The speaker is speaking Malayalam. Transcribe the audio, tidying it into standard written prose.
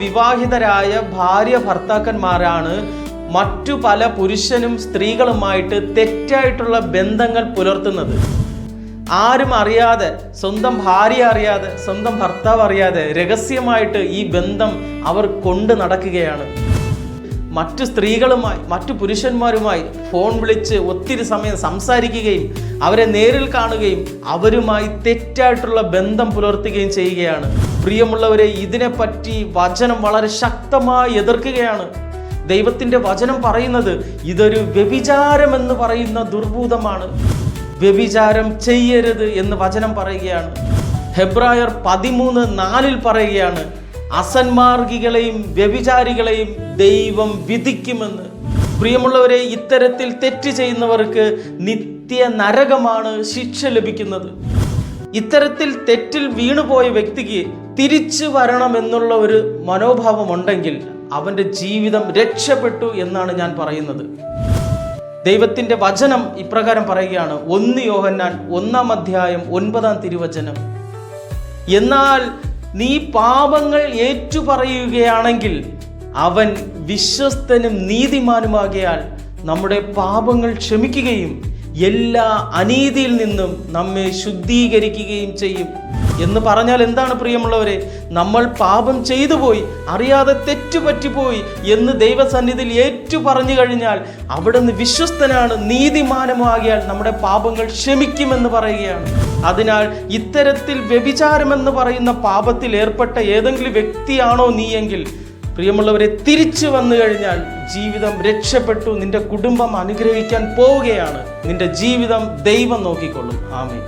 വിവാഹിതരായ ഭാര്യ ഭർത്താക്കന്മാരാണ് മറ്റു പല പുരുഷനും സ്ത്രീകളുമായിട്ട് തെറ്റായിട്ടുള്ള ബന്ധങ്ങൾ പുലർത്തുന്നത്. ആരും അറിയാതെ, സ്വന്തം ഭാര്യ അറിയാതെ, സ്വന്തം ഭർത്താവ് അറിയാതെ രഹസ്യമായിട്ട് ഈ ബന്ധം അവർ കൊണ്ട് നടക്കുകയാണ്. മറ്റു സ്ത്രീകളുമായി, മറ്റു പുരുഷന്മാരുമായി ഫോൺ വിളിച്ച് ഒത്തിരി സമയം സംസാരിക്കുകയും അവരെ നേരിൽ കാണുകയും അവരുമായി തെറ്റായിട്ടുള്ള ബന്ധം പുലർത്തുകയും ചെയ്യുകയാണ്. പ്രിയമുള്ളവരെ, ഇതിനെപ്പറ്റി വചനം വളരെ ശക്തമായി എതിർക്കുകയാണ്. ദൈവത്തിൻ്റെ വചനം പറയുന്നത് ഇതൊരു വ്യഭിചാരം എന്ന് പറയുന്ന ദുർഭൂതമാണ്. വ്യഭിചാരം ചെയ്യരുത് എന്ന് വചനം പറയുകയാണ്. ഹെബ്രായർ 13:4 പറയുകയാണ്, അസന്മാർഗികളെയും വ്യഭിചാരികളെയും ദൈവം വിധിക്കുമെന്ന്. പ്രിയമുള്ളവരെ, ഇത്തരത്തിൽ തെറ്റ് ചെയ്യുന്നവർക്ക് നിത്യ നരകമാണ് ശിക്ഷ ലഭിക്കുന്നത്. ഇത്തരത്തിൽ തെറ്റിൽ വീണുപോയ വ്യക്തിക്ക് തിരിച്ചു വരണമെന്നുള്ള ഒരു മനോഭാവമുണ്ടെങ്കിൽ അവൻ്റെ ജീവിതം രക്ഷപ്പെട്ടു എന്നാണ് ഞാൻ പറയുന്നത്. ദൈവത്തിൻ്റെ വചനം ഇപ്രകാരം പറയുകയാണ്, 1 യോഹന്നാൻ 1:9 എന്നാൽ നീ പാപങ്ങൾ ഏറ്റുപറയുകയാണെങ്കിൽ അവൻ വിശ്വസ്തനും നീതിമാനുമാകിയാൽ നമ്മുടെ പാപങ്ങൾ ക്ഷമിക്കുകയും എല്ലാ അനീതിയിൽ നിന്നും നമ്മെ ശുദ്ധീകരിക്കുകയും ചെയ്യും. എന്ന് പറഞ്ഞാൽ എന്താണ് പ്രിയമുള്ളവരെ? നമ്മൾ പാപം ചെയ്തു പോയി, അറിയാതെ തെറ്റുപറ്റിപ്പോയി എന്ന് ദൈവസന്നിധിയിൽ ഏറ്റു പറഞ്ഞു കഴിഞ്ഞാൽ അവിടുന്ന് വിശ്വസ്തനാണ്, നീതിമാനുമാകിയാൽ നമ്മുടെ പാപങ്ങൾ ക്ഷമിക്കുമെന്ന് പറയുകയാണ്. അതിനാൽ ഇത്തരത്തിൽ വ്യഭിചാരമെന്ന് പറയുന്ന പാപത്തിൽ ഏർപ്പെട്ട ഏതെങ്കിലും വ്യക്തിയാണോ നീയെങ്കിൽ പ്രിയമുള്ളവരെ, തിരിച്ചു വന്നു കഴിഞ്ഞാൽ ജീവിതം രക്ഷപ്പെട്ടു. നിന്റെ കുടുംബം അനുഗ്രഹിക്കാൻ പോവുകയാണ്. നിന്റെ ജീവിതം ദൈവം നോക്കിക്കൊള്ളും. ആമേൻ.